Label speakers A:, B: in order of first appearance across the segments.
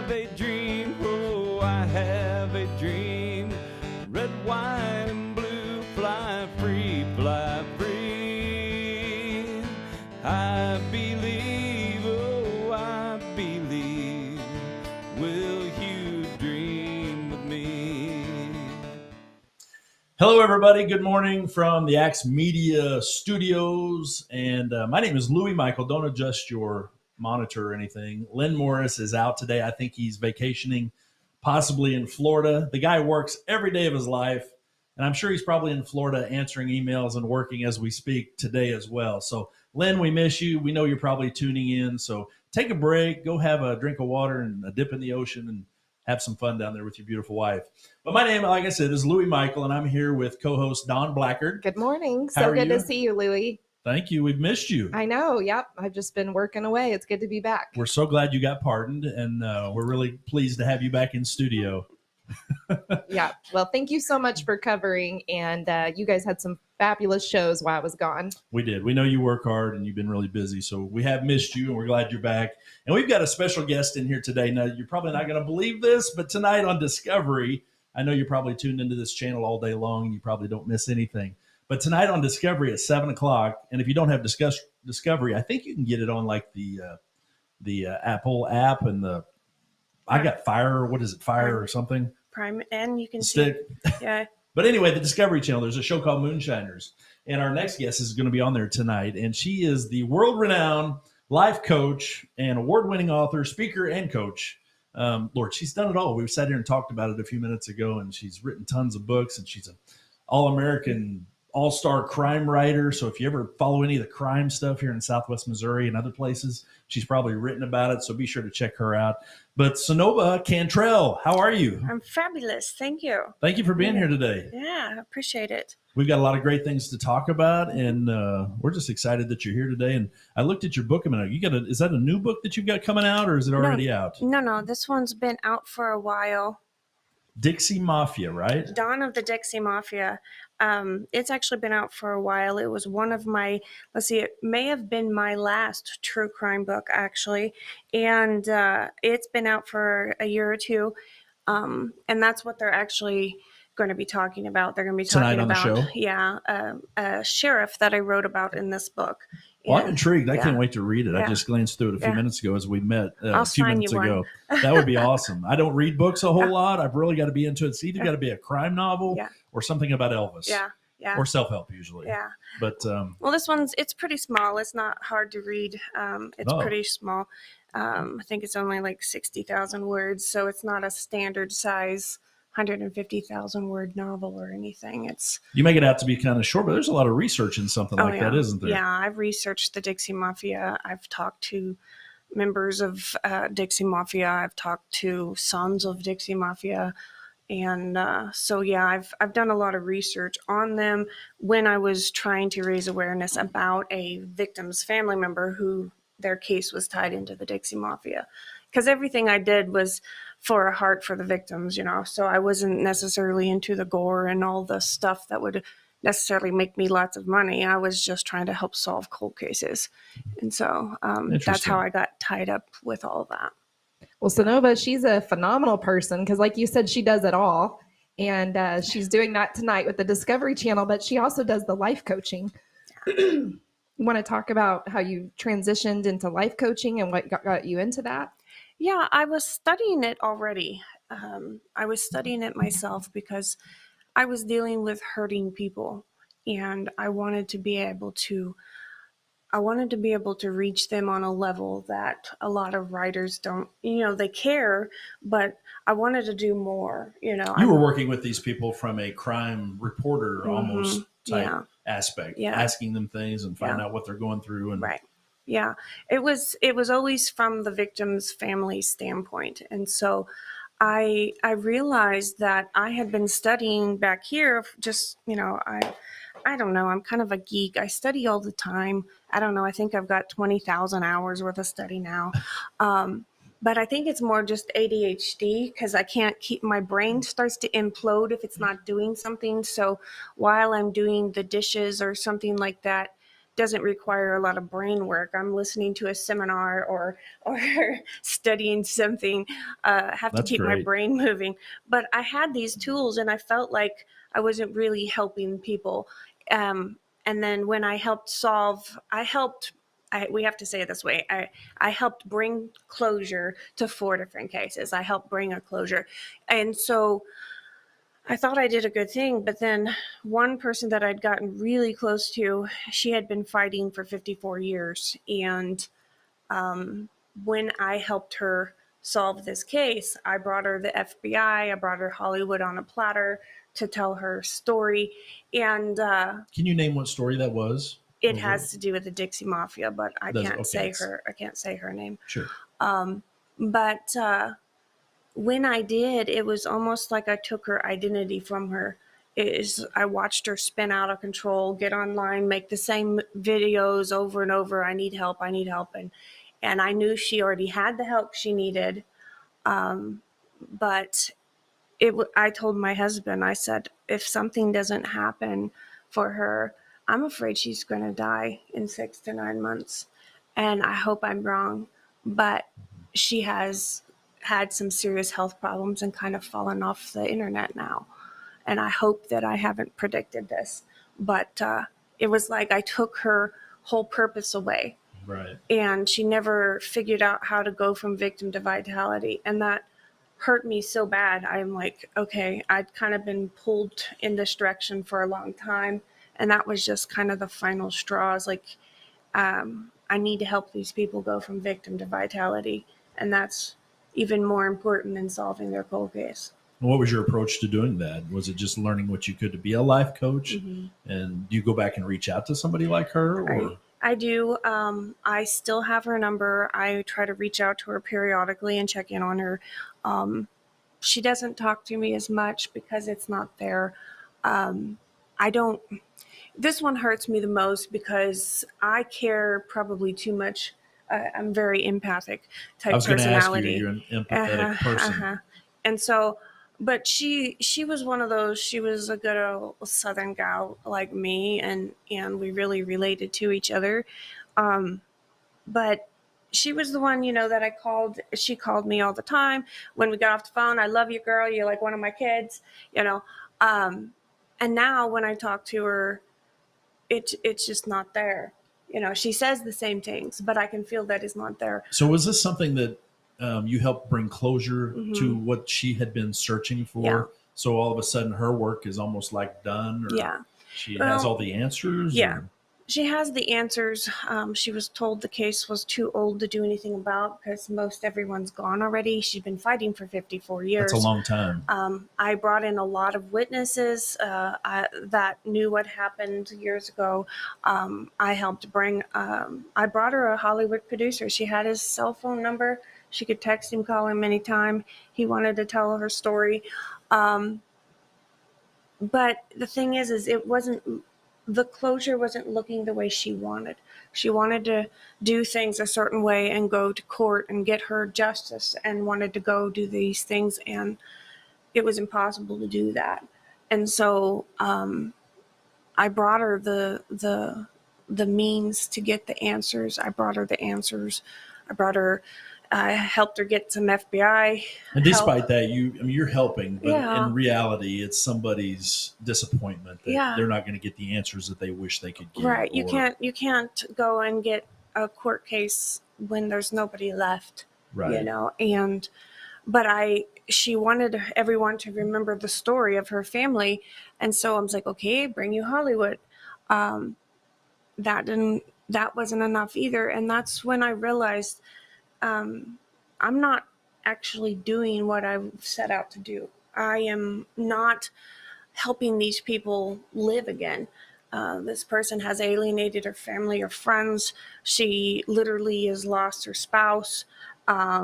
A: have a dream, oh, I have a dream. Red, white, and blue, fly free, fly free. I believe, oh, I believe. Will you dream with me?
B: Hello, everybody. Good morning from the Axe Media Studios. And my name is Louis Michael. Don't adjust your monitor or anything. Lynn Morris is out today. I think he's vacationing, possibly in Florida. The guy works every day of his life. And I'm sure he's probably in Florida answering emails and working as we speak today as well. So, Lynn, we miss you. We know you're probably tuning in. So take a break, go have a drink of water and a dip in the ocean and have some fun down there with your beautiful wife. But my name, like I said, is Louis Michael, and I'm here with co-host Don Blackard.
C: Good morning.
B: How
C: So
B: are
C: good
B: you?
C: to see you, Louis.
B: Thank you. We've missed you.
C: I know. Yep. I've just been working away. It's good to be back.
B: We're so glad you got pardoned, and we're really pleased to have you back in studio.
C: Yeah. Well, thank you so much for covering. And you guys had some fabulous shows while I was gone.
B: We did. We know you work hard, and you've been really busy, so we have missed you, and we're glad you're back. And we've got a special guest in here today. Now, you're probably not going to believe this, but tonight on Discovery, I know you're probably tuned into this channel all day long, and you probably don't miss anything. But tonight on Discovery at 7 o'clock, and if you don't have Discovery, I think you can get it on like the Apple app and I got Fire. What is it? Fire or something?
D: Prime, and you can
B: Stick.
D: Yeah.
B: But anyway, the Discovery Channel, there's a show called Moonshiners. And our next guest is going to be on there tonight. And she is the world-renowned life coach and award-winning author, speaker, and coach. Lord, she's done it all. We sat here and talked about it a few minutes ago, and she's written tons of books, and she's an all-American, all-star crime writer. So if you ever follow any of the crime stuff here in Southwest Missouri and other places, she's probably written about it. So be sure to check her out. But Nynova Cantrell, how are you?
D: I'm fabulous. Thank you.
B: Thank you for being here today.
D: Yeah, I appreciate it.
B: We've got a lot of great things to talk about, and we're just excited that you're here today. And I looked at your book a minute. Is that a new book that you've got coming out, or is it already out?
D: No. This one's been out for a while.
B: Dixie Mafia, right?
D: Dawn of the Dixie Mafia. It's actually been out for a while. It was one of my, it may have been my last true crime book, actually. And it's been out for a year or two. And that's what they're actually going to be talking about. They're going to be talking
B: Tonight on
D: about,
B: the show?
D: a sheriff that I wrote about in this book.
B: Well, I'm intrigued. I can't wait to read it. I just glanced through it a few minutes ago as we met a few minutes ago. That would be awesome. I don't read books a whole lot. I've really got to be into it. It's either got to be a crime novel or something about Elvis.
D: Yeah.
B: Or self-help usually.
D: Yeah.
B: But
D: well, this it's pretty small. It's not hard to read. It's pretty small. I think it's only like 60,000 words. So it's not a standard size 150,000 word novel or anything.
B: You make it out to be kind of short, but there's a lot of research in something like that, isn't there?
D: Yeah, I've researched the Dixie Mafia. I've talked to members of Dixie Mafia. I've talked to sons of Dixie Mafia. And I've done a lot of research on them when I was trying to raise awareness about a victim's family member who their case was tied into the Dixie Mafia. Because everything I did was for a heart for the victims, so I wasn't necessarily into the gore and all the stuff that would necessarily make me lots of money. I was just trying to help solve cold cases. And so that's how I got tied up with all of that.
C: Well, Nynova, she's a phenomenal person because, like you said, she does it all. And she's doing that tonight with the Discovery Channel, but she also does the life coaching. You want to talk about how you transitioned into life coaching and what got you into that?
D: Yeah, I was studying it already. I was studying it myself because I was dealing with hurting people, and I wanted to be able to reach them on a level that a lot of writers don't, they care, but I wanted to do more, You
B: were working with these people from a crime reporter almost type aspect, asking them things and finding out what they're going through. And
D: right. Yeah, it was always from the victim's family standpoint. And so I realized that I had been studying back here, just, I don't know, I'm kind of a geek. I study all the time. I don't know, I think I've got 20,000 hours worth of study now. But I think it's more just ADHD because I can't my brain starts to implode if it's not doing something. So while I'm doing the dishes or something like that, doesn't require a lot of brain work. I'm listening to a seminar or studying something. Have to
B: That's
D: keep my
B: great.
D: brain moving. But I had these tools, and I felt like I wasn't really helping people. And then when I helped solve, we have to say it this way. I helped bring closure to 4 different cases. I helped bring a closure. And so I thought I did a good thing, but then one person that I'd gotten really close to, she had been fighting for 54 years. And when I helped her solve this case, I brought her the FBI, I brought her Hollywood on a platter to tell her story. And
B: Can you name what story that was?
D: it has to do with the Dixie Mafia, but I can't say her name.
B: Sure.
D: But when I did, it was almost like I took her identity from her. I watched her spin out of control, get online, make the same videos over and over. I need help. And I knew she already had the help she needed. But I told my husband, I said, if something doesn't happen for her, I'm afraid she's going to die in 6 to 9 months. And I hope I'm wrong, but she has had some serious health problems and kind of fallen off the internet now. And I hope that I haven't predicted this, but it was like I took her whole purpose away.
B: Right.
D: And she never figured out how to go from victim to vitality. And that hurt me so bad. I'm like, okay, I'd kind of been pulled in this direction for a long time. And that was just kind of the final straw. I was like, I need to help these people go from victim to vitality. And that's even more important than solving their cold case.
B: What was your approach to doing that? Was it just learning what you could to be a life coach?
D: Mm-hmm. And
B: do you go back and reach out to somebody like her? Or?
D: I do. I still have her number. I try to reach out to her periodically and check in on her. She doesn't talk to me as much because it's not there. This one hurts me the most because I care probably too much. I'm very empathic type personality.
B: I was going to ask you, you're an empathetic person.
D: And so, but she was one of those, she was a good old Southern gal like me, and we really related to each other. But she was the one, that I called. She called me all the time. When we got off the phone, I love you, girl. You're like one of my kids, And now when I talk to her, it's just not there. She says the same things, but I can feel that it's not there.
B: So was this something that you helped bring closure to what she had been searching for?
D: Yeah.
B: So all of a sudden her work is almost like done? Or
D: yeah.
B: She has all the answers?
D: Yeah.
B: Or?
D: She has the answers. She was told the case was too old to do anything about because most everyone's gone already. She's been fighting for 54 years.
B: That's a long time.
D: I brought in a lot of witnesses that knew what happened years ago. I helped I brought her a Hollywood producer. She had his cell phone number. She could text him, call him anytime he wanted to tell her story. But the thing is the closure wasn't looking the way she wanted. She wanted to do things a certain way and go to court and get her justice and wanted to go do these things. And it was impossible to do that. And so I brought her the means to get the answers. I brought her the answers. I helped her get some FBI.
B: And despite that, you're helping, but
D: Yeah.
B: in reality, it's somebody's disappointment that they're not going to get the answers that they wish they could get.
D: Right. You can't go and get a court case when there's nobody left.
B: Right.
D: But she wanted everyone to remember the story of her family, and so I was like, okay, bring you Hollywood. That wasn't enough either, and that's when I realized. I'm not actually doing what I set out to do. I am not helping these people live again. This person has alienated her family or friends. She literally has lost her spouse. But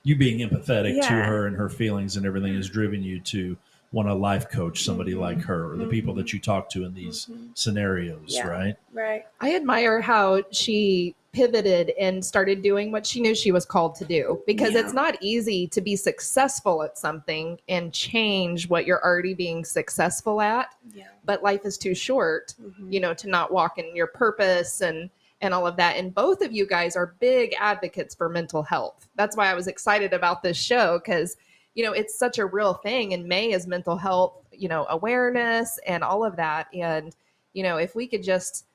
B: you being empathetic to her and her feelings and everything has driven you to want to life coach somebody like her or the people that you talk to in these scenarios, right?
D: Right.
C: I admire how she pivoted and started doing what she knew she was called to do, because it's not easy to be successful at something and change what you're already being successful at. But life is too short, to not walk in your purpose and all of that. And both of you guys are big advocates for mental health. That's why I was excited about this show, because it's such a real thing. And May is mental health, awareness and all of that. And if we could just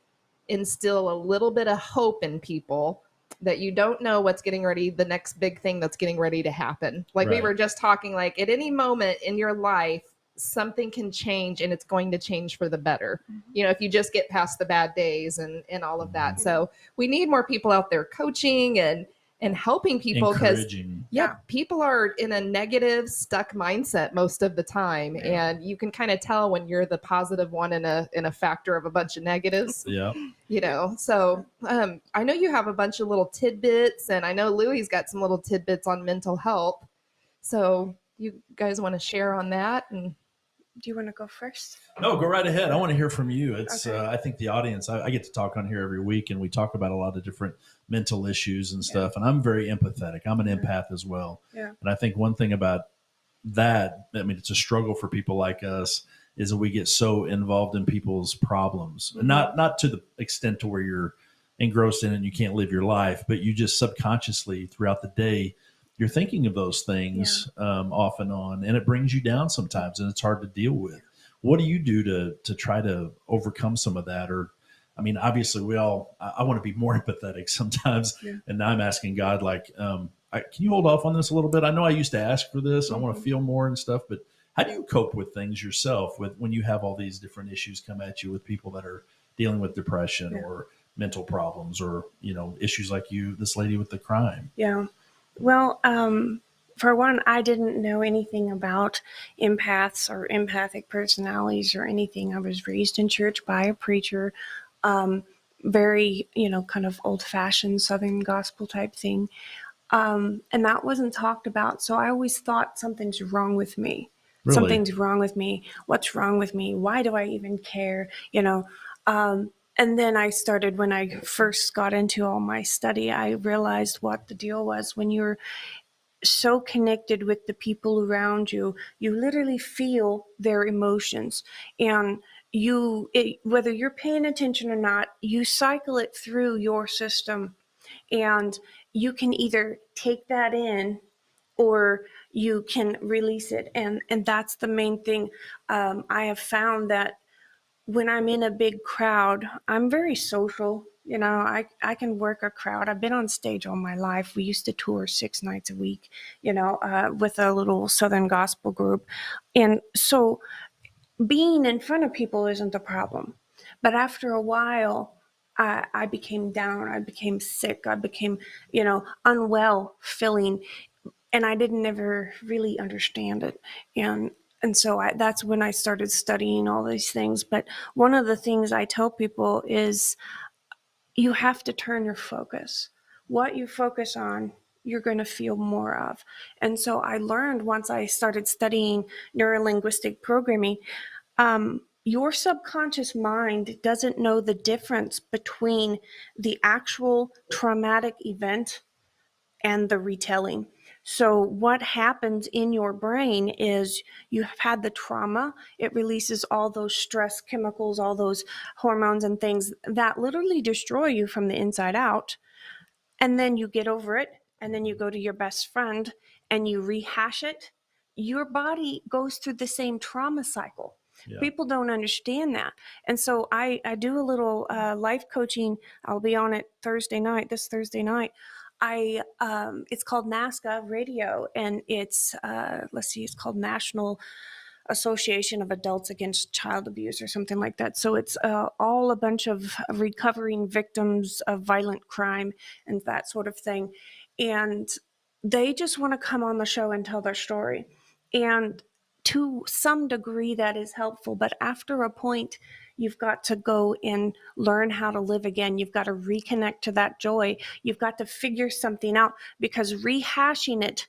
C: instill a little bit of hope in people that you don't know what's getting ready, the next big thing that's getting ready to happen. Like we were just talking, like at any moment in your life, something can change, and it's going to change for the better. If you just get past the bad days and all of that. So we need more people out there coaching and helping people, because people are in a negative, stuck mindset most of the time. And you can kind of tell when you're the positive one in a factor of a bunch of negatives. So I know you have a bunch of little tidbits, and I know Louie's got some little tidbits on mental health. So you guys want to share on that? And
D: do you want to go first?
B: No, go right ahead. I want to hear from you. It's I think the audience, I get to talk on here every week, and we talk about a lot of different mental issues and stuff. And I'm very empathetic. I'm an empath as well. And I think one thing about that, I mean, it's a struggle for people like us, is that we get so involved in people's problems, and not to the extent to where you're engrossed in it and you can't live your life, but you just subconsciously throughout the day, you're thinking of those things off and on, and it brings you down sometimes, and it's hard to deal with. What do you do to try to overcome some of that? Or, I mean, obviously I want to be more empathetic sometimes. And now I'm asking God, like, can you hold off on this a little bit? I know I used to ask for this. I want to feel more and stuff, but how do you cope with things yourself when you have all these different issues come at you with people that are dealing with depression or mental problems, or, issues like this lady with the crime?
D: Well, for one, I didn't know anything about empaths or empathic personalities or anything. I was raised in church by a preacher, very, kind of old-fashioned Southern gospel type thing. And that wasn't talked about. So I always thought something's wrong with me. Really? Something's wrong with me. What's wrong with me? Why do I even care? And then I started, when I first got into all my study, I realized what the deal was. When you're so connected with the people around you, you literally feel their emotions. And whether you're paying attention or not, you cycle it through your system. And you can either take that in or you can release it. And that's the main thing. I have found that when I'm in a big crowd, I'm very social. I can work a crowd. I've been on stage all my life. We used to tour 6 nights a week, with a little Southern gospel group. And so being in front of people isn't the problem. But after a while, I became down. I became sick. I became, unwell feeling. And I didn't ever really understand it. And so that's when I started studying all these things. But one of the things I tell people is you have to turn your focus. What you focus on, you're going to feel more of. And so I learned once I started studying neurolinguistic programming, your subconscious mind doesn't know the difference between the actual traumatic event and the retelling. So what happens in your brain is you have had the trauma. It releases all those stress chemicals, all those hormones and things that literally destroy you from the inside out. And then you get over it. And then you go to your best friend and you rehash it. Your body goes through the same trauma cycle. Yeah. People don't understand that. And so I do a little life coaching. I'll be on it this Thursday night. It's called NASCA Radio, and it's called National Association of Adults Against Child Abuse or something like that. So it's all a bunch of recovering victims of violent crime and that sort of thing. And they just want to come on the show and tell their story. And to some degree that is helpful, but after a point, you've got to go and learn how to live again. You've got to reconnect to that joy. You've got to figure something out, because rehashing it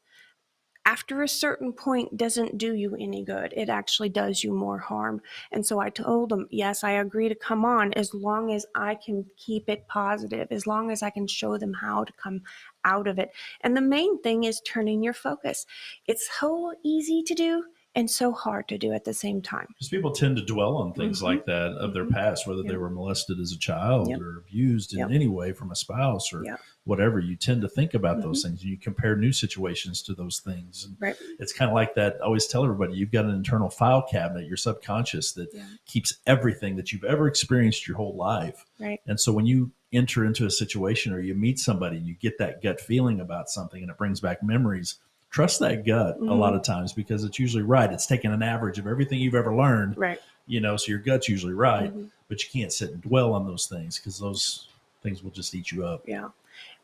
D: after a certain point doesn't do you any good. It actually does you more harm. And so I told him, yes, I agree to come on as long as I can keep it positive, as long as I can show them how to come out of it. And the main thing is turning your focus. It's so easy to do and so hard to do at the same time.
B: Because people tend to dwell on things like that of their past, whether they were molested as a child or abused in any way from a spouse or whatever. You tend to think about those things. You compare new situations to those things. And it's kind of like that. I always tell everybody, you've got an internal file cabinet, your subconscious, that keeps everything that you've ever experienced your whole life. And so when you enter into a situation or you meet somebody and you get that gut feeling about something and it brings back memories, trust that gut a lot of times, because it's usually right. It's taking an average of everything you've ever learned, you know, so your gut's usually right, but you can't sit and dwell on those things because those things will just eat you up.
D: Yeah.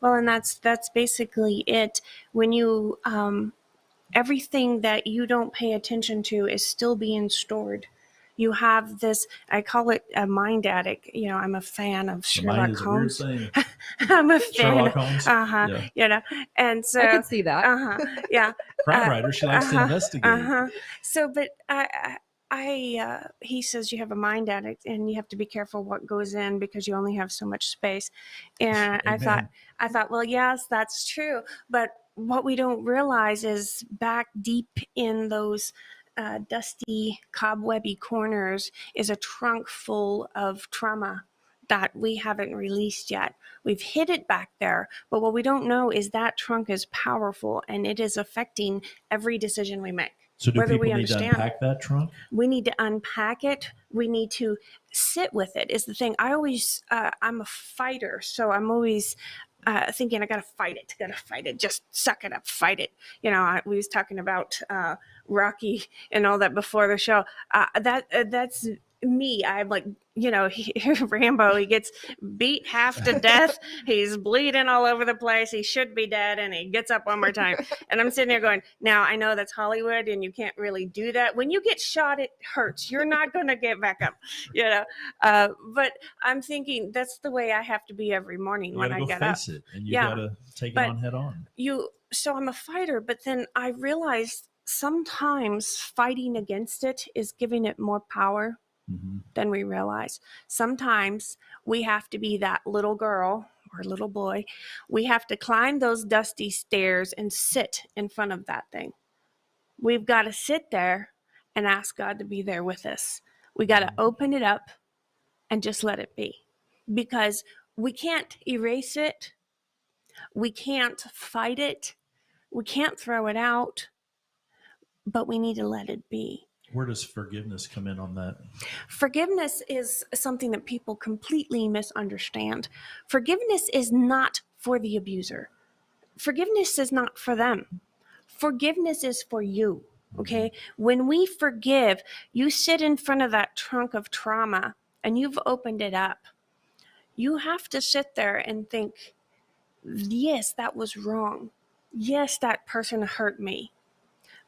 D: Well, and that's basically it. When you, everything that you don't pay attention to is still being stored. You have this, I call it a mind attic. You know, I'm a fan of Sherlock Holmes. I'm a fan.
B: Sherlock Holmes.
D: You know, and so
C: I can see that.
D: Yeah.
B: Crime writer. She likes to investigate.
D: So, but he says you have a mind addict and you have to be careful what goes in because you only have so much space. And I thought, well, yes, that's true. But what we don't realize is back deep in those dusty, cobwebby corners is a trunk full of trauma that we haven't released yet. We've hid it back there, but what we don't know is that trunk is powerful and it is affecting every decision we make.
B: So do people need to unpack that trunk?
D: We need to unpack it. We need to sit with it is the thing. I'm a fighter, so I'm always thinking I gotta fight it, just suck it up, fight it. You know, we was talking about Rocky and all that before the show. That's me. I'm like, you know, Rambo, he gets beat half to death. He's bleeding all over the place. He should be dead. And he gets up one more time. And I'm sitting there going, now I know that's Hollywood and you can't really do that. When you get shot, it hurts. You're not going to get back up, you know? But I'm thinking that's the way I have to be every morning when I get up.
B: Face it, and you got to take it on head on.
D: So I'm a fighter, but then I realized sometimes fighting against it is giving it more power than we realize. Sometimes we have to be that little girl or little boy. We have to climb those dusty stairs and sit in front of that thing. We've got to sit there and ask God to be there with us. We got to open it up and just let it be, because we can't erase it. We can't fight it. We can't throw it out, but we need to let it be.
B: Where does forgiveness come in on that?
D: Forgiveness is something that people completely misunderstand. Forgiveness is not for the abuser. Forgiveness is not for them. Forgiveness is for you, okay? When we forgive, you sit in front of that trunk of trauma and you've opened it up. You have to sit there and think, yes, that was wrong. Yes, that person hurt me.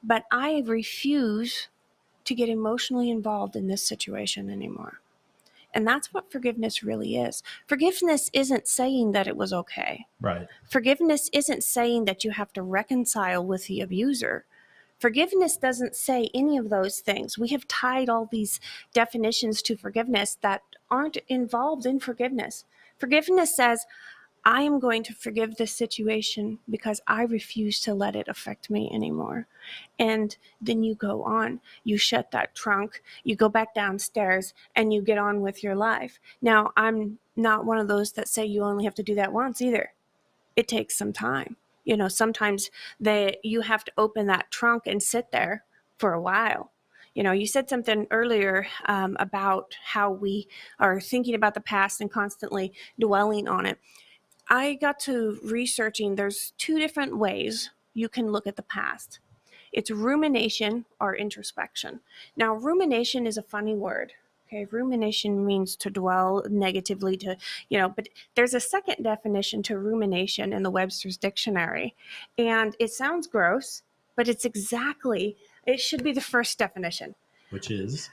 D: But I refuse to get emotionally involved in this situation anymore. And that's what forgiveness really is. Forgiveness isn't saying that it was okay.
B: Right.
D: Forgiveness isn't saying that you have to reconcile with the abuser. Forgiveness doesn't say any of those things. We have tied all these definitions to forgiveness that aren't involved in forgiveness. Forgiveness says, I am going to forgive this situation because I refuse to let it affect me anymore. And then you go on, you shut that trunk, you go back downstairs, and you get on with your life. Now, I'm not one of those that say you only have to do that once either. It takes some time. You know, sometimes you have to open that trunk and sit there for a while. You know, you said something earlier about how we are thinking about the past and constantly dwelling on it. I got to researching, there's two different ways you can look at the past. It's rumination or introspection. Now, rumination is a funny word. Okay, rumination means to dwell negatively, but there's a second definition to rumination in the Webster's Dictionary. And it sounds gross, but it should be the first definition.
B: Which is?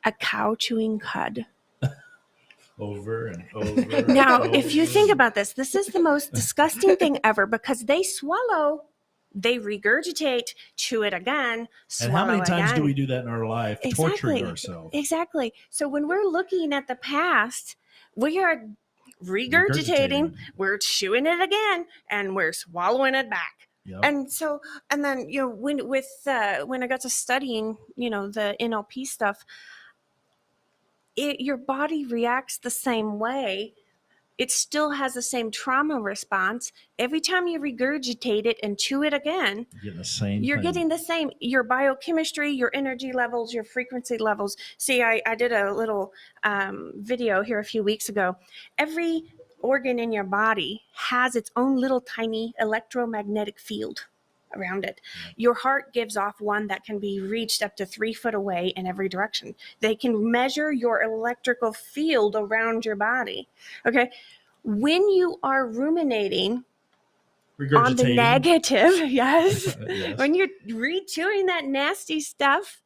D: A cow chewing cud.
B: Over and over.
D: Now, if you think about this is the most disgusting thing ever, because they swallow they regurgitate, chew it again,
B: And
D: swallow
B: how many times
D: again.
B: do we do that in our life, torturing ourselves?
D: Exactly. So when we're looking at the past, we are regurgitating, we're chewing it again, and we're swallowing it back.
B: Yep.
D: And so, and then, you know, when I got to studying, you know, the NLP stuff, your body reacts the same way. It still has the same trauma response. Every time you regurgitate it and chew it again,
B: you're
D: getting the same. Your biochemistry, your energy levels, your frequency levels. See, I did a little video here a few weeks ago. Every organ in your body has its own little tiny electromagnetic field around it. Your heart gives off one that can be reached up to 3 foot away in every direction. They can measure your electrical field around your body. Okay. When you are ruminating on the negative, yes. When you're re-chewing that nasty stuff,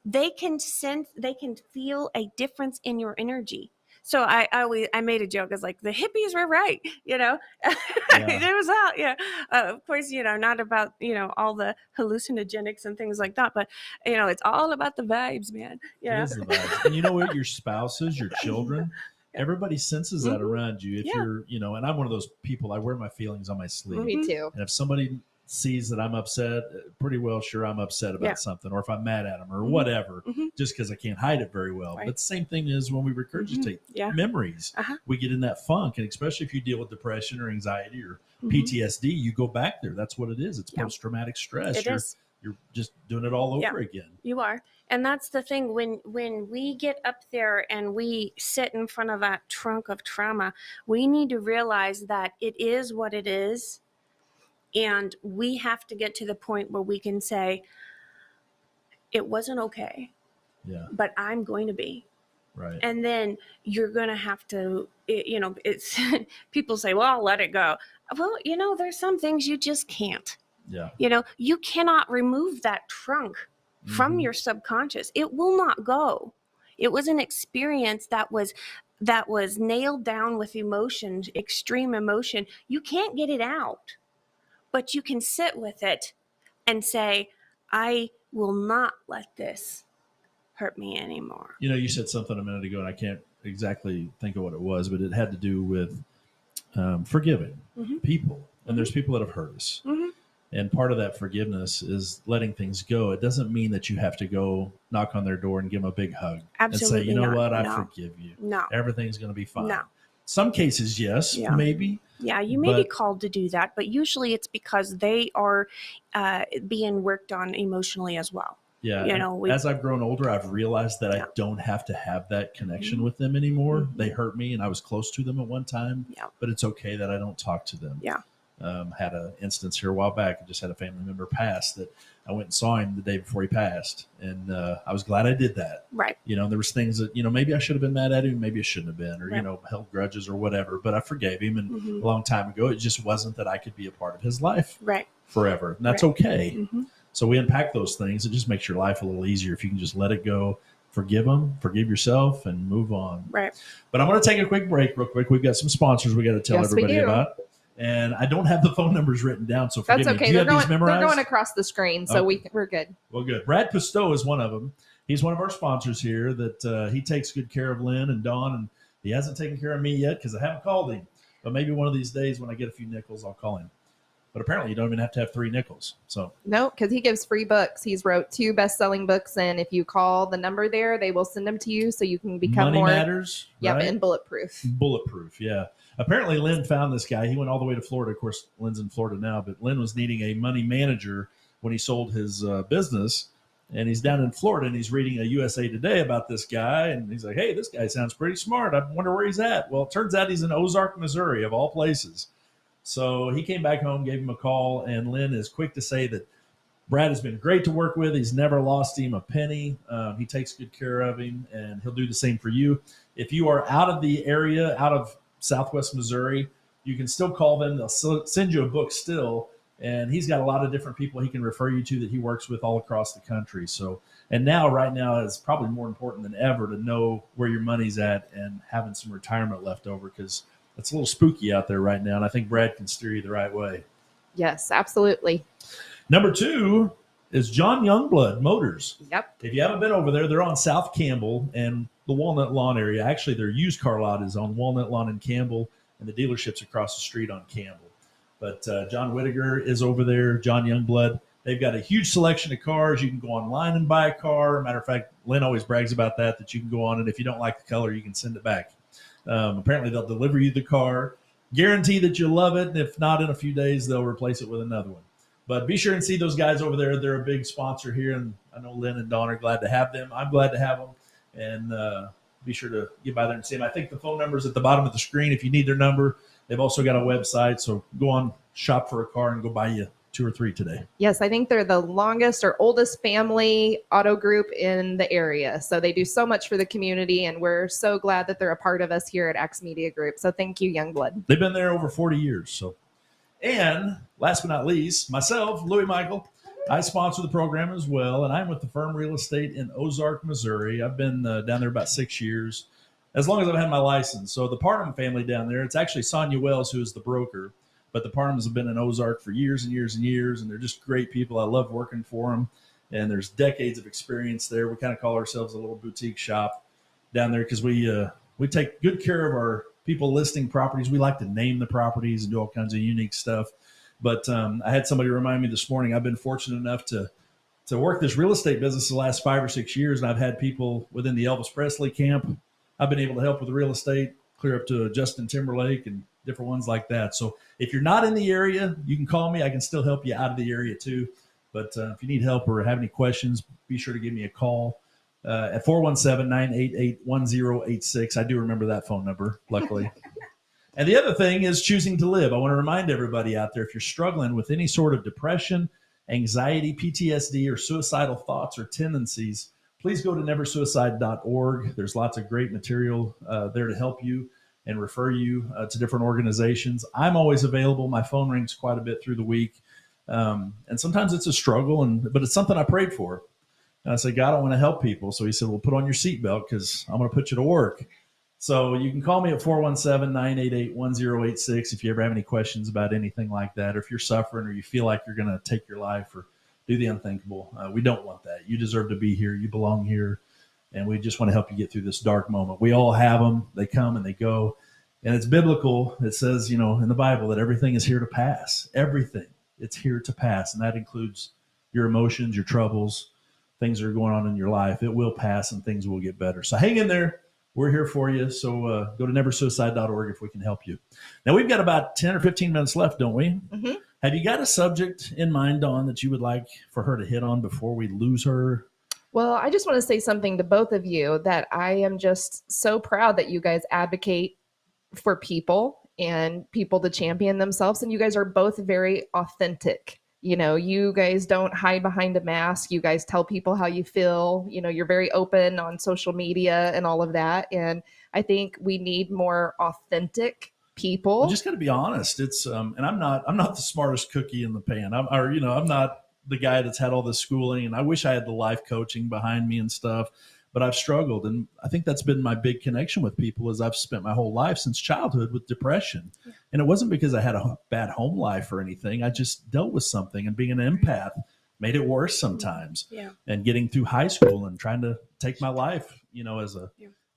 D: they can feel a difference in your energy. So I made a joke. I was like, the hippies were right, you know. It was all, of course, you know, not about, you know, all the hallucinogenics and things like that, but you know, it's all about the vibes, man. Yeah,
B: it is the vibes. And you know what? Your spouses, your children, everybody senses that around you. If you're, you know, and I'm one of those people. I wear my feelings on my sleeve.
C: Me too.
B: And if somebody sees that I'm upset, pretty well sure I'm upset about something, or if I'm mad at them or whatever, just because I can't hide it very well. But the same thing is when we regurgitate memories, we get in that funk. And especially if you deal with depression or anxiety or PTSD, you go back there. That's what it is. It's post-traumatic stress. You're just doing it all over again.
D: You are. And that's the thing. When we get up there and we sit in front of that trunk of trauma, we need to realize that it is what it is. And we have to get to the point where we can say, it wasn't okay, but I'm going to be.
B: Right.
D: And then you're going to have to, you know, it's people say, well, I'll let it go. Well, you know, there's some things you just can't.
B: Yeah.
D: You know, you cannot remove that trunk from your subconscious. It will not go. It was an experience that was nailed down with emotion, extreme emotion. You can't get it out. But you can sit with it and say, I will not let this hurt me anymore.
B: You know, you said something a minute ago, and I can't exactly think of what it was, but it had to do with forgiving people. And there's people that have hurt us. And part of that forgiveness is letting things go. It doesn't mean that you have to go knock on their door and give them a big hug.
D: Absolutely
B: and say, you know
D: not.
B: what, I
D: No.
B: forgive you.
D: No.
B: Everything's going to be fine.
D: No.
B: Some cases, yes, maybe.
D: Yeah, you may be called to do that, but usually it's because they are being worked on emotionally as well.
B: Yeah.
D: You know,
B: as I've grown older, I've realized that I don't have to have that connection with them anymore. They hurt me, and I was close to them at one time, but it's okay that I don't talk to them.
D: Yeah.
B: Had an instance here a while back. I just had a family member pass that I went and saw him the day before he passed. And I was glad I did that.
D: Right.
B: You know, there was things that, you know, maybe I should have been mad at him. Maybe I shouldn't have been, or, you know, held grudges or whatever, but I forgave him. And a long time ago, it just wasn't that I could be a part of his life forever. And that's okay. So we unpack those things. It just makes your life a little easier if you can just let it go, forgive them, forgive yourself, and move on.
D: Right.
B: But I'm going to take a quick break real quick. We've got some sponsors we got to tell everybody about. And I don't have the phone numbers written down, so forgive
C: That's okay.
B: me. Do you have these memorized?
C: They're going across the screen, so we're good.
B: Well, good. Brad Pisteau is one of them. He's one of our sponsors here that he takes good care of Lynn and Dawn, and he hasn't taken care of me yet because I haven't called him. But maybe one of these days when I get a few nickels, I'll call him. But apparently you don't even have to have 3 nickels. So
C: no, because he gives free books. He's wrote 2 best-selling books, and if you call the number there, they will send them to you so you can become
B: Money
C: more
B: Matters.
C: Yep,
B: right?
C: and bulletproof.
B: Bulletproof, yeah. Apparently Lynn found this guy. He went all the way to Florida. Of course, Lynn's in Florida now, but Lynn was needing a money manager when he sold his business. And he's down in Florida, and he's reading a USA Today about this guy. And he's like, hey, this guy sounds pretty smart. I wonder where he's at. Well, it turns out he's in Ozark, Missouri, of all places. So he came back home, gave him a call, and Lynn is quick to say that Brad has been great to work with. He's never lost him a penny. He takes good care of him, and he'll do the same for you. If you are out of the area, out of Southwest Missouri, you can still call them. They'll send you a book still, and he's got a lot of different people he can refer you to that he works with all across the country. So, and now, right now, it's probably more important than ever to know where your money's at and having some retirement left over, because it's a little spooky out there right now, and I think Brad can steer you the right way.
C: Yes, absolutely.
B: Number 2 is John Youngblood Motors.
C: Yep.
B: If you haven't been over there, they're on South Campbell and the Walnut Lawn area. Actually, their used car lot is on Walnut Lawn and Campbell, and the dealership's across the street on Campbell. But John Whittaker is over there, John Youngblood. They've got a huge selection of cars. You can go online and buy a car. Matter of fact, Lynn always brags about that you can go on, and if you don't like the color, you can send it back. Apparently, they'll deliver you the car, guarantee that you'll love it, and if not, in a few days, they'll replace it with another one. But be sure and see those guys over there. They're a big sponsor here, and I know Lynn and Dawn are glad to have them. I'm glad to have them, and be sure to get by there and see them. I think the phone number is at the bottom of the screen if you need their number. They've also got a website, so go on, shop for a car, and go buy you 2 or 3 today.
C: Yes, I think they're the longest or oldest family auto group in the area. So they do so much for the community, and we're so glad that they're a part of us here at Axe Media Group. So thank you, Youngblood.
B: They've been there over 40 years. So, and last but not least, myself, Louis Michael, I sponsor the program as well, and I'm with the Firm Real Estate in Ozark, Missouri. I've been down there about 6 years, as long as I've had my license. So the Parham family down there, it's actually Sonia Wells who is the broker. But the Parhams have been in Ozark for years and years and years, and they're just great people. I love working for them, and there's decades of experience there. We kind of call ourselves a little boutique shop down there because we take good care of our people listing properties. We like to name the properties and do all kinds of unique stuff. But I had somebody remind me this morning, I've been fortunate enough to work this real estate business the last 5 or 6 years, and I've had people within the Elvis Presley camp. I've been able to help with real estate, clear up to Justin Timberlake and different ones like that. So if you're not in the area, you can call me. I can still help you out of the area too. But if you need help or have any questions, be sure to give me a call at 417-988-1086. I do remember that phone number, luckily. And the other thing is choosing to live. I want to remind everybody out there, if you're struggling with any sort of depression, anxiety, PTSD, or suicidal thoughts or tendencies, please go to neversuicide.org. There's lots of great material there to help you and refer you to different organizations. I'm always available. My phone rings quite a bit through the week. And sometimes it's a struggle, but it's something I prayed for. And I said, God, I want to help people. So he said, well, put on your seatbelt because I'm going to put you to work. So you can call me at 417-988-1086 if you ever have any questions about anything like that, or if you're suffering or you feel like you're going to take your life or do the unthinkable. We don't want that. You deserve to be here. You belong here. And we just want to help you get through this dark moment. We all have them. They come and they go. And it's biblical. It says, in the Bible that everything is here to pass. Everything. It's here to pass. And that includes your emotions, your troubles, things that are going on in your life. It will pass and things will get better. So hang in there. We're here for you. So go to neversuicide.org if we can help you. Now, we've got about 10 or 15 minutes left, don't we?
C: Mm-hmm.
B: Have you got a subject in mind, Dawn, that you would like for her to hit on before we lose her?
C: Well, I just want to say something to both of you that I am just so proud that you guys advocate for people and people to champion themselves. And you guys are both very authentic. You guys don't hide behind a mask. You guys tell people how you feel. You're very open on social media and all of that. And I think we need more authentic people.
B: You just got to be honest. It's and I'm not the smartest cookie in the pan. I'm not the guy that's had all this schooling, and I wish I had the life coaching behind me and stuff, but I've struggled. And I think that's been my big connection with people is I've spent my whole life since childhood with depression. Yeah. And it wasn't because I had a bad home life or anything. I just dealt with something, and being an empath made it worse sometimes.
D: Yeah.
B: And getting through high school and trying to take my life, as a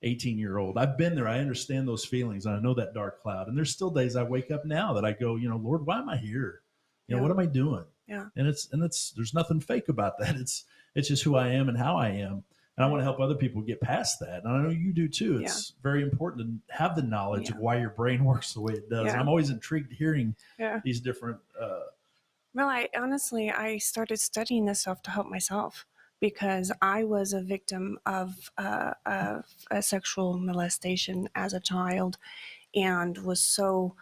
B: 18-year-old. I've been there. I understand those feelings. And I know that dark cloud. And there's still days I wake up now that I go, Lord, why am I here? What am I doing?
D: Yeah.
B: And there's nothing fake about that. It's just who I am and how I am. And I want to help other people get past that. And I know you do too. It's very important to have the knowledge of why your brain works the way it does.
D: Yeah.
B: And I'm always intrigued hearing these different.
D: Well, I started studying this stuff to help myself because I was a victim of a sexual molestation as a child and was so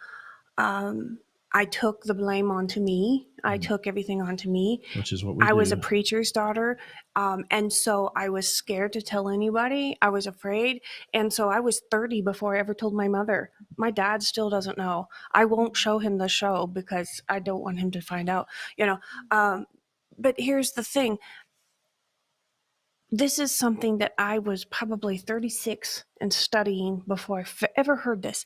D: I took the blame onto me. I took everything onto me.
B: Which is what we
D: I
B: do.
D: was a preacher's daughter. And so I was scared to tell anybody. I was afraid. And so I was 30 before I ever told my mother. My dad still doesn't know. I won't show him the show because I don't want him to find out, But here's the thing. This is something that I was probably 36 and studying before I ever heard this.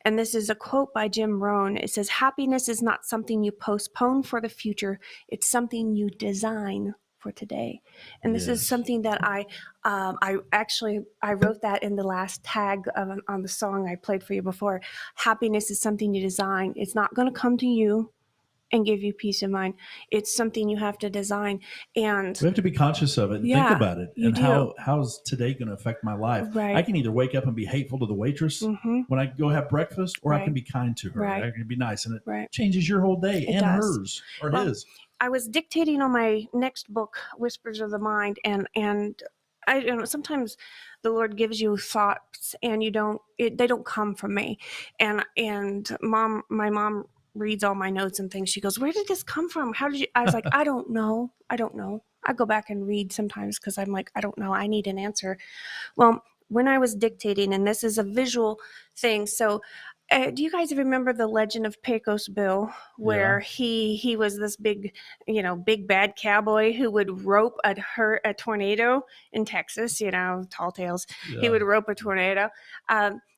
D: And this is a quote by Jim Rohn. It says, happiness is not something you postpone for the future. It's something you design for today. And this is
B: Yes.
D: something that I wrote that in the last tag on the song I played for you before. Happiness is something you design. It's not going to come to you and give you peace of mind. It's something you have to design. And
B: We have to be conscious of it and think about it.
D: you
B: And
D: do.
B: how's today going to affect my life?
D: Right.
B: I can either wake up and be hateful to the waitress when I go have breakfast, or I can be kind to her.
D: Right.
B: I can be nice. And it
D: Right.
B: changes your whole day,
D: It
B: and
D: does.
B: hers or
D: Well,
B: his.
D: I was dictating on my next book, Whispers of the Mind, and I you know, sometimes the Lord gives you thoughts and they don't come from me. And my mom reads all my notes and things. She goes, "Where did this come from? How did you?" I was like, "I don't know. I don't know." I go back and read sometimes because I'm like, I don't know. I need an answer. Well, when I was dictating, and this is a visual thing, so do you guys remember the legend of Pecos Bill, where he was this big, big bad cowboy who would rope a tornado in Texas, tall tales.
B: Yeah.
D: He would rope a tornado.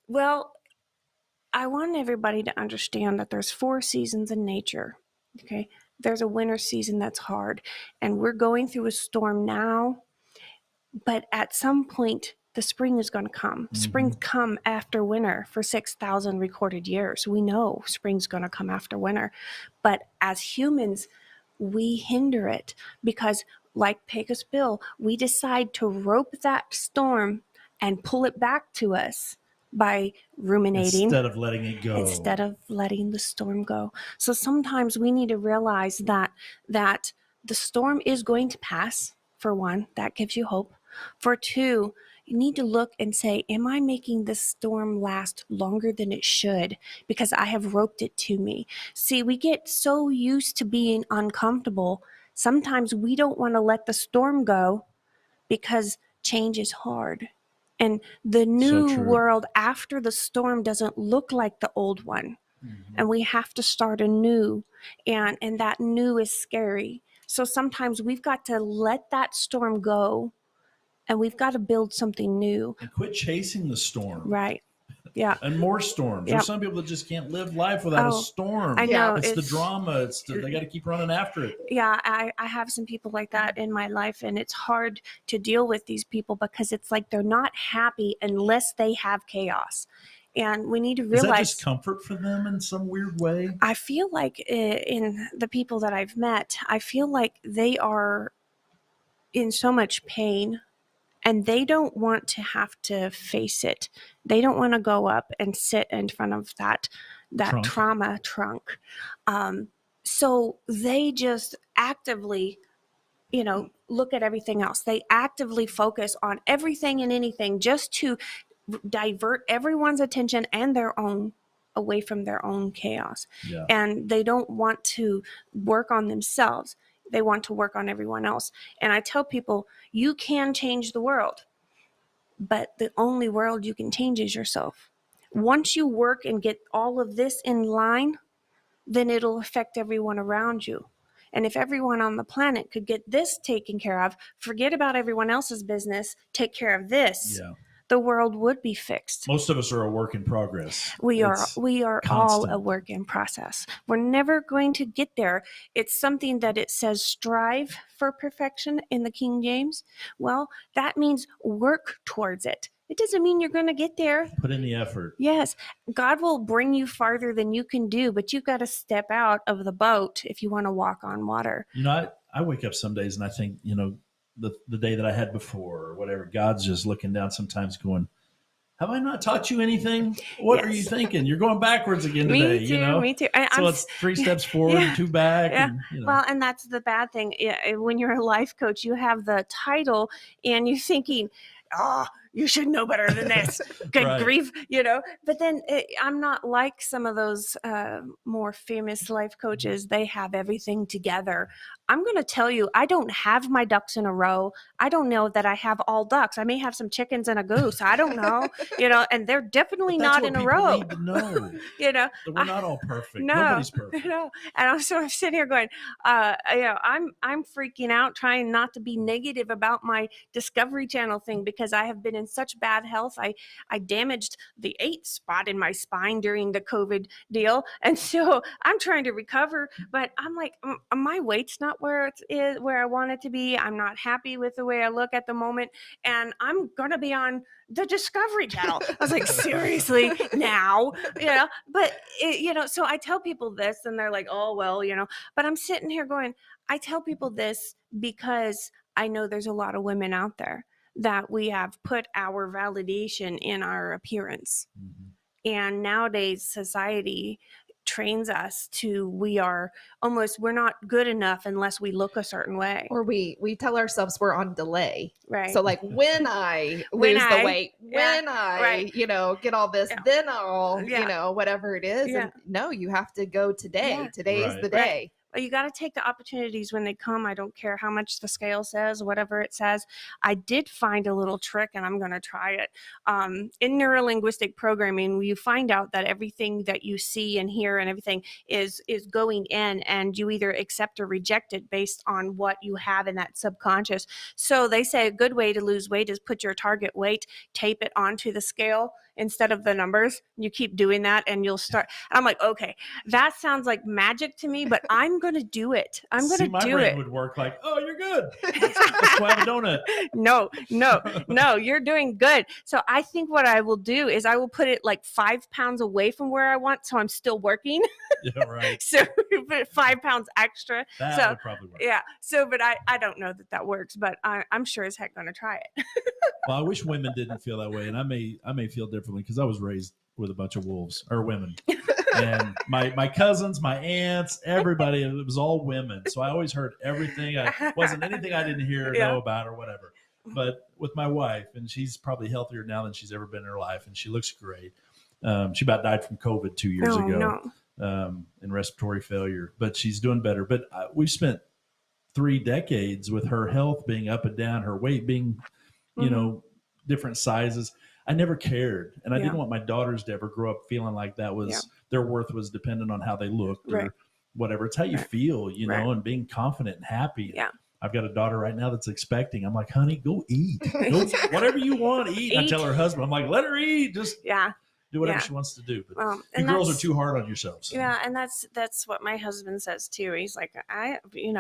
D: Well, I want everybody to understand that there's 4 seasons in nature. Okay. There's a winter season that's hard, and we're going through a storm now, but at some point the spring is going to come. Spring come after winter for 6,000 recorded years. We know spring's going to come after winter, but as humans, we hinder it because, like Pecos Bill, we decide to rope that storm and pull it back to us by ruminating
B: Instead of letting it go.
D: instead of letting the storm go. So sometimes we need to realize that the storm is going to pass. For one, that gives you hope. For two, you need to look and say, am I making this storm last longer than it should because I have roped it to me? See, we get so used to being uncomfortable. Sometimes we don't want to let the storm go because change is hard. And the new world after the storm doesn't look like the old one. And we have to start anew. And that new is scary. So sometimes we've got to let that storm go, and we've got to build something new.
B: And quit chasing the storm.
D: Right. Yeah.
B: And more storms.
D: Yep.
B: There's some people that just can't live life without a storm.
D: I know.
B: It's the drama. They got to keep running after it.
D: Yeah, I have some people like that in my life, and it's hard to deal with these people because it's like they're not happy unless they have chaos. And we need to realize.
B: Is that just comfort for them in some weird way?
D: I feel like in the people that I've met, I feel like they are in so much pain, and they don't want to have to face it. They don't want to go up and sit in front of that trauma trunk. So they just actively, look at everything else. They actively focus on everything and anything just to divert everyone's attention and their own away from their own chaos.
B: Yeah.
D: And they don't want to work on themselves. They want to work on everyone else. And I tell people, you can change the world, but the only world you can change is yourself. Once you work and get all of this in line, then it'll affect everyone around you. And if everyone on the planet could get this taken care of, forget about everyone else's business, take care of this, the world would be fixed.
B: Most of us are a work in progress.
D: We are all a work in process. We're never going to get there. It's something that it says strive for perfection in the King James. Well, that means work towards it. It doesn't mean you're going to get there.
B: Put in the effort.
D: Yes. God will bring you farther than you can do, but you've got to step out of the boat if you want to walk on water.
B: I wake up some days and I think, the day that I had before or whatever, God's just looking down sometimes going, have I not taught you anything? What are you thinking? You're going backwards again today.
D: Me too.
B: So it's 3 steps forward and 2 back.
D: Yeah.
B: And,
D: Well, and that's the bad thing. When you're a life coach, you have the title and you're thinking, you should know better than this. Good grief, But then I'm not like some of those more famous life coaches. They have everything together. I'm going to tell you, I don't have my ducks in a row. I don't know that I have all ducks. I may have some chickens and a goose. I don't know, and they're definitely not in a row.
B: Need to know.
D: That
B: we're not all perfect.
D: No,
B: Nobody's perfect.
D: No. And I'm sitting here going, I'm freaking out, trying not to be negative about my Discovery Channel thing, because I have been in such bad health. I damaged the 8th spot in my spine during the COVID deal. And so I'm trying to recover, but I'm like, my weight's not where it is, where I want it to be. I'm not happy with the way I look at the moment. And I'm going to be on the Discovery Channel. I was like, seriously, now, but so I tell people this and they're like, oh, well, but I'm sitting here going, I tell people this because I know there's a lot of women out there that we have put our validation in our appearance. Mm-hmm. And nowadays society trains us to, we're not good enough unless we look a certain way,
C: or we tell ourselves we're on delay,
D: right?
C: So like, when I lose the weight, when I
D: right.
C: Get all this, then I'll whatever it is. And no, you have to go today. Today is the day.
D: Well, you got to take the opportunities when they come. I don't care how much the scale says, whatever it says. I did find a little trick, and I'm going to try it. In neurolinguistic programming, you find out that everything that you see and hear and everything is going in, and you either accept or reject it based on what you have in that subconscious. So they say a good way to lose weight is put your target weight, tape it onto the scale instead of the numbers. You keep doing that and you'll start. I'm like, okay, that sounds like magic to me, but I'm going to do it. I'm going to do it.
B: My brain would work like, oh, you're good. Let's go have a donut.
D: No, you're doing good. So I think what I will do is I will put it like 5 pounds away from where I want. So I'm still working.
B: Yeah, right.
D: So 5 pounds extra.
B: That would probably work.
D: Yeah. So, but I don't know that works, but I'm sure as heck going to try it.
B: Well, I wish women didn't feel that way. And I may feel differently because I was raised with a bunch of wolves or women. And my cousins, my aunts, everybody, it was all women. So I always heard everything. It wasn't anything I didn't hear or know about or whatever. But with my wife, and she's probably healthier now than she's ever been in her life, and she looks great. She about died from COVID 2 years ago in respiratory failure, but she's doing better. But we've spent 3 decades with her health being up and down, her weight being, different sizes. I never cared. And I didn't want my daughters to ever grow up feeling like that was their worth was dependent on how they looked or whatever. It's how you feel, know, and being confident and happy.
D: Yeah.
B: I've got a daughter right now that's expecting. I'm like, honey, go eat. Go, whatever you want, eat. I tell her husband, I'm like, let her eat. Just do whatever she wants to do. But you girls are too hard on yourselves.
D: Yeah, and that's what my husband says too. He's like, after you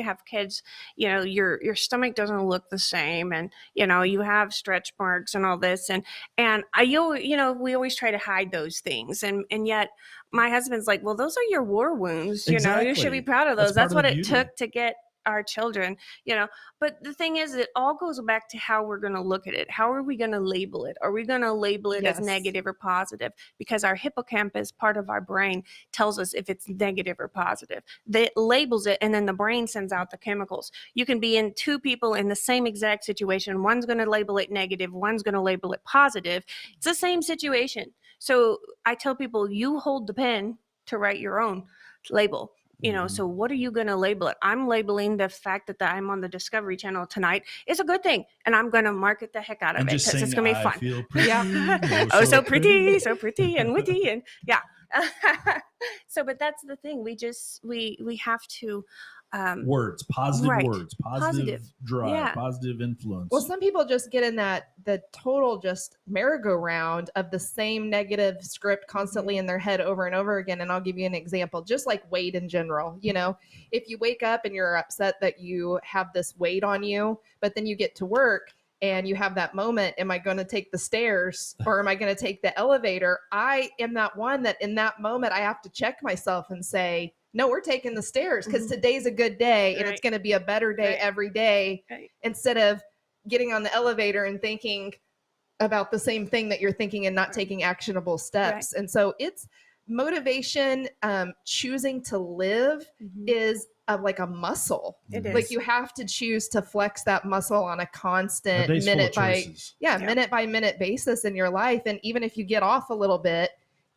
D: have kids, your stomach doesn't look the same, and you have stretch marks and all this, and we always try to hide those things, and yet my husband's like, well, those are your war wounds.
B: Exactly.
D: You should be proud of those. That's what it
B: beauty.
D: took to get our children, but the thing is, it all goes back to how we're going to look at it. How are we going to label it? Are we going to label it as negative or positive? Because our hippocampus, part of our brain, tells us if it's negative or positive. That labels it, and then the brain sends out the chemicals. You can be in 2 people in the same exact situation. One's going to label it negative, one's going to label it positive. It's the same situation. So I tell people, you hold the pen to write your own label. So what are you going to label it? I'm labeling the fact that I'm on the Discovery Channel tonight is a good thing. And I'm going to market the heck out of it because it's going to be fun.
B: Feel pretty.
D: So pretty and witty. And but that's the thing. We have to,
B: words, positive drive, positive influence.
C: Well, some people just get in the total just merry-go-round of the same negative script constantly in their head over and over again. And I'll give you an example, just like weight in general. If you wake up and you're upset that you have this weight on you, but then you get to work and you have that moment, am I going to take the stairs or am I going to take the elevator? I am that one that in that moment, I have to check myself and say, no, we're taking the stairs because today's a good day and it's going to be a better day every day instead of getting on the elevator and thinking about the same thing that you're thinking and not taking actionable steps. And so it's motivation, choosing to live is like a muscle.
D: It is.
C: Like you have to choose to flex that muscle on a constant minute by minute basis in your life. And even if you get off a little bit,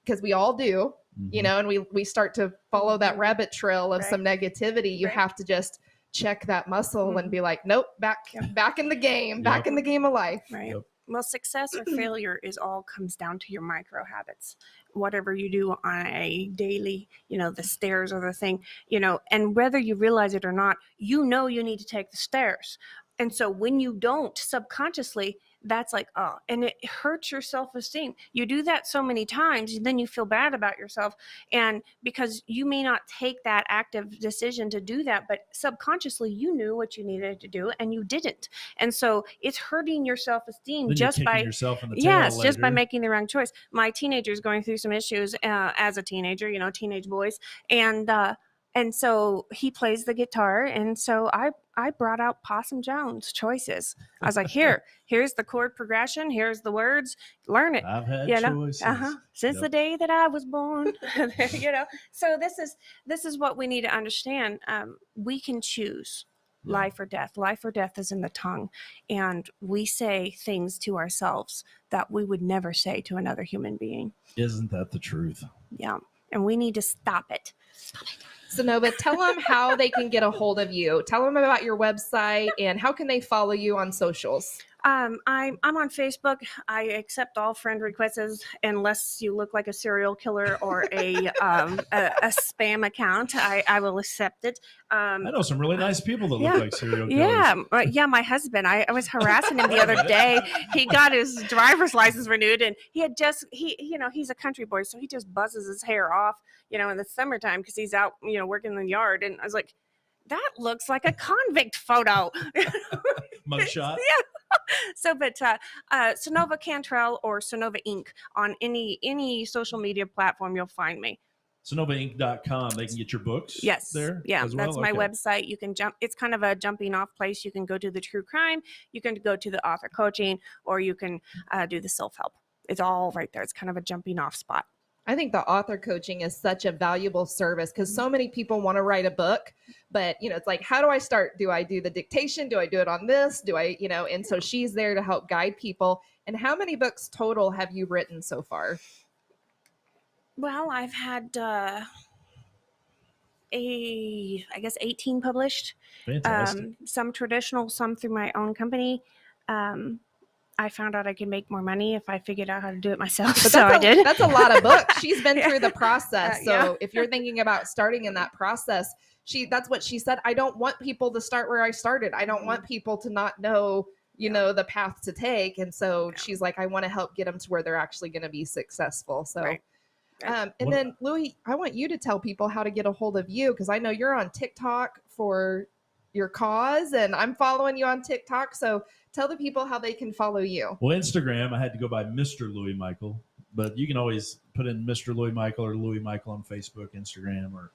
C: because we all do, you know, and we start to follow that rabbit trail of
D: Right.
C: some negativity. You
D: Right.
C: have to just check that muscle and be like, nope, back in the game, back in the game of life.
D: Right.
B: Yep.
D: Well, success or failure is all comes down to your micro habits. Whatever you do on a daily, you know, the stairs or the thing, you know, and whether you realize it or not, you know you need to take the stairs. And so when you don't subconsciously, that's like, oh, and it hurts your self-esteem. You do that so many times, and then you feel bad about yourself. And because you may not take that active decision to do that, but subconsciously you knew what you needed to do and you didn't. And so it's hurting your self-esteem
B: Then
D: just
B: you're kicking
D: by
B: yourself in the tail
D: yes, just by
B: later.
D: making the wrong choice. My teenager's going through some issues as a teenager, you know, teenage boys. And so he plays the guitar. And so I brought out Possum Jones choice. I was like, here's the chord progression. Here's the words. Learn it.
B: I've had
D: You know?
B: choices.
D: Since
B: Yep.
D: the day that I was born, you know. So this is what we need to understand. We can choose
B: Yeah.
D: life or death. Life or death is in the tongue, and we say things to ourselves that we would never say to another human being.
B: Isn't that the truth?
D: Yeah, and we need to stop it.
C: So Nova, tell them how they can get a hold of you. Tell them about your website and how can they follow you on socials.
D: I'm on Facebook. I accept all friend requests unless you look like a serial killer or a spam account. I will accept it.
B: I know some really nice people that
D: yeah.
B: look like serial killers.
D: Yeah. My husband. I was harassing him the other day. He got his driver's license renewed, and he's a country boy, so he just buzzes his hair off, you know, in the summertime because he's out, you know, working in the yard. And I was like, that looks like a convict photo.
B: Mugshot.
D: Yeah. So, but Nynova Cantrell or Nynova Inc. on any social media platform, you'll find me.
B: NynovaInc.com. They can get your books.
D: Yes.
B: There.
D: Yeah.
B: as well?
D: That's my
B: Okay.
D: website. You can jump. It's kind of a jumping off place. You can go to the true crime. You can go to the author coaching, or you can do the self-help. It's all right there. It's kind of a jumping off spot.
C: I think the author coaching is such a valuable service because so many people want to write a book, but you know, it's like, how do I start? Do I do the dictation? Do I do it on this? Do I, you know, and so she's there to help guide people. And how many books total have you written so far?
D: Well, I've had I guess 18 published.
B: Fantastic.
D: Some traditional, some through my own company. I found out I could make more money if I figured out how to do it myself.
C: But
D: So I did.
C: That's a lot of books. She's been
D: Yeah.
C: through the process. So
D: Yeah.
C: if you're thinking about starting in that process, that's what she said. I don't want people to start where I started. I don't want people to not know, you know, the path to take. And so she's like, I want to help get them to where they're actually going to be successful. So,
D: Right.
C: and then Louis, I want you to tell people how to get a hold of you because I know you're on TikTok for your cause and I'm following you on TikTok. So tell the people how they can follow you.
B: Well, Instagram, I had to go by Mr. Louis Michael, but you can always put in Mr. Louis Michael or Louis Michael on Facebook, Instagram, or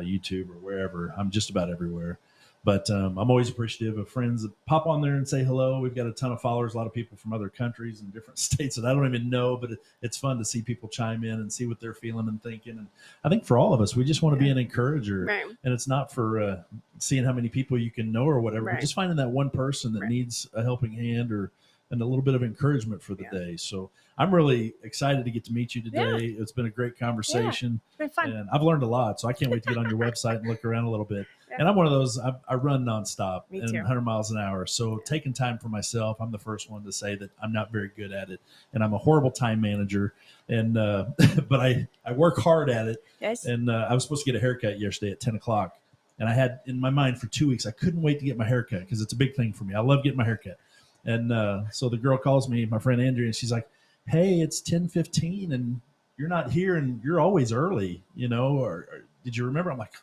B: YouTube or wherever. I'm just about everywhere. But I'm always appreciative of friends that pop on there and say hello. We've got a ton of followers, a lot of people from other countries and different states that I don't even know, but it's fun to see people chime in and see what they're feeling and thinking. And I think for all of us, we just want to be an encourager.
D: Right.
B: And it's not for seeing how many people you can know or whatever, but
D: Right.
B: just finding that one person that
D: Right.
B: needs a helping hand and a little bit of encouragement for the day. So I'm really excited to get to meet you today. It's been a great conversation.
D: It's been fun.
B: And I've learned a lot, so I can't wait to get on your website and look around a little bit. And I'm one of those, I run nonstop
D: Me
B: and
D: too.
B: 100 miles an hour. So taking time for myself, I'm the first one to say that I'm not very good at it. And I'm a horrible time manager. And but I work hard at it.
D: Yes.
B: And I was supposed to get a haircut yesterday at 10 o'clock. And I had in my mind for 2 weeks, I couldn't wait to get my haircut because it's a big thing for me. I love getting my haircut. And so the girl calls me, my friend Andrea, and she's like, hey, it's 10:15 and you're not here and you're always early, you know, or did you remember? I'm like,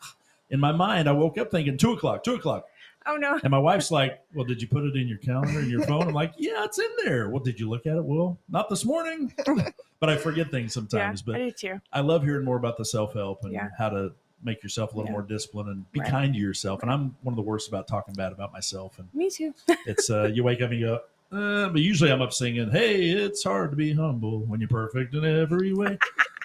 B: in my mind, I woke up thinking 2 o'clock.
D: Oh, no.
B: And my wife's like, well, did you put it in your calendar, in your phone? I'm like, yeah, it's in there. Well, did you look at it? Well, not this morning, but I forget things sometimes.
D: Yeah, I
B: But
D: do too.
B: I love hearing more about the self-help and
D: Yeah.
B: how to make yourself a little
D: Yeah.
B: more disciplined and be
D: Right.
B: kind to yourself. And I'm one of the worst about talking bad about myself. And
D: Me too.
B: it's you wake up and you go, but usually I'm up singing, hey, it's hard to be humble when you're perfect in every way.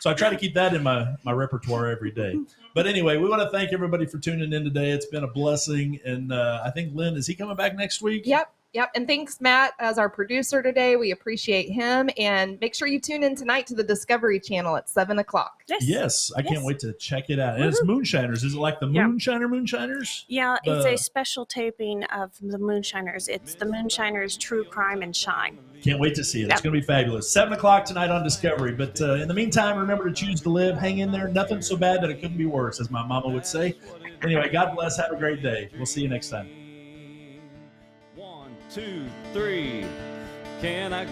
B: So I try to keep that in my repertoire every day. But anyway, we want to thank everybody for tuning in today. It's been a blessing. And I think, Lynn, is he coming back next week?
C: Yep. Yep. And thanks, Matt, as our producer today. We appreciate him. And make sure you tune in tonight to the Discovery Channel at 7:00.
B: Yes, I can't wait to check it out. And it's Moonshiners. Is it like the Moonshiners?
D: Yeah, it's a special taping of the Moonshiners. It's the Moonshiners True Crime and Shine.
B: Can't wait to see it. It's going to be fabulous. 7:00 tonight on Discovery. But in the meantime, remember to choose to live. Hang in there. Nothing's so bad that it couldn't be worse, as my mama would say. Anyway, God bless. Have a great day. We'll see you next time.
A: 1, 2, 3. Can I